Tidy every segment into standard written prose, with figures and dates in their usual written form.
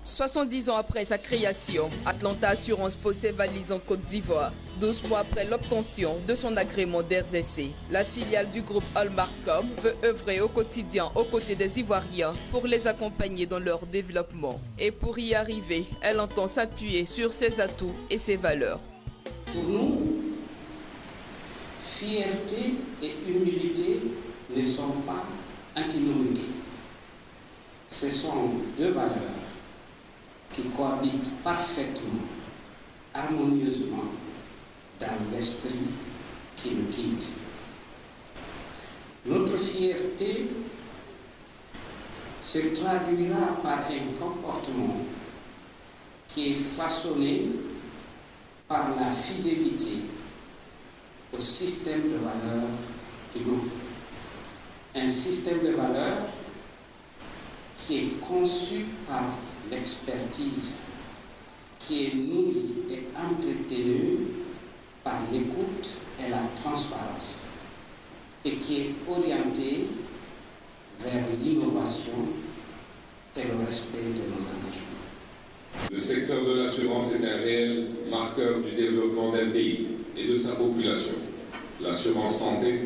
70 ans après sa création, Atlanta Assurance pose ses valises en Côte d'Ivoire. 12 mois après l'obtention de son agrément d'RZC, la filiale du groupe Hallmark.com veut œuvrer au quotidien aux côtés des Ivoiriens pour les accompagner dans leur développement. Et pour y arriver, elle entend s'appuyer sur ses atouts et ses valeurs. Pour nous, fierté et humilité ne sont pas antinomiques. Ce sont deux valeurs qui cohabitent parfaitement, harmonieusement dans l'esprit qui nous guide. Notre fierté se traduira par un comportement qui est façonné par la fidélité au système de valeurs du groupe. Un système de valeurs qui est conçu par l'expertise, qui est nourrie et entretenue par l'écoute et la transparence, et qui est orientée vers l'innovation et le respect de nos engagements. Le secteur de l'assurance est un réel marqueur du développement d'un pays et de sa population. L'assurance santé,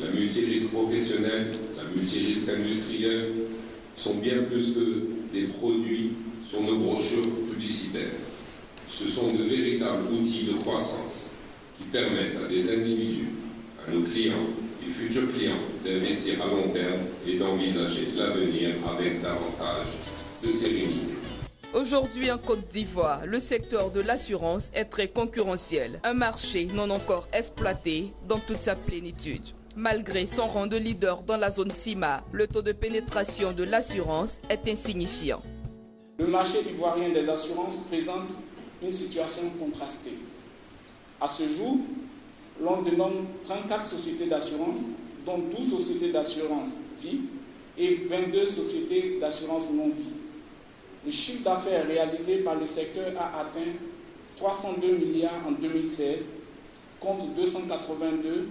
la multirisque professionnelle, la multirisque industrielle sont bien plus que des produits sur nos brochures publicitaires. Ce sont de véritables outils de croissance qui permettent à des individus, à nos clients et futurs clients d'investir à long terme et d'envisager l'avenir avec davantage de sérénité. Aujourd'hui en Côte d'Ivoire, le secteur de l'assurance est très concurrentiel. Un marché non encore exploité dans toute sa plénitude. Malgré son rang de leader dans la zone CIMA, le taux de pénétration de l'assurance est insignifiant. Le marché ivoirien des assurances présente une situation contrastée. À ce jour, l'on dénomme 34 sociétés d'assurance, dont 12 sociétés d'assurance vie et 22 sociétés d'assurance non-vie. Le chiffre d'affaires réalisé par le secteur a atteint 302 milliards en 2016, contre 282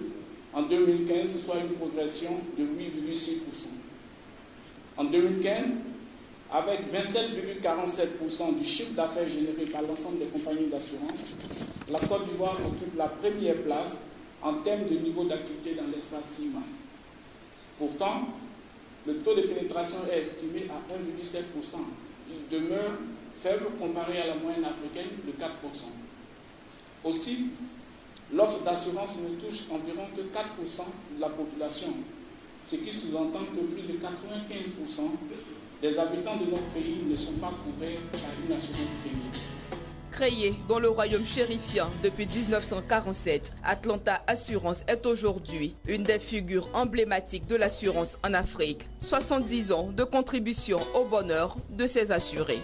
en 2015, soit une progression de 8,6%. En 2015, avec 27,47% du chiffre d'affaires généré par l'ensemble des compagnies d'assurance, la Côte d'Ivoire occupe la première place en termes de niveau d'activité dans l'espace CIMA. Pourtant, le taux de pénétration est estimé à 1,7%. Il demeure faible comparé à la moyenne africaine de 4%. Aussi, l'offre d'assurance ne touche environ que 4% de la population, ce qui sous-entend que plus de 95% des habitants de notre pays ne sont pas couverts par une assurance privée. Créée dans le royaume chérifien depuis 1947, Atlanta Assurance est aujourd'hui une des figures emblématiques de l'assurance en Afrique. 70 ans de contribution au bonheur de ses assurés.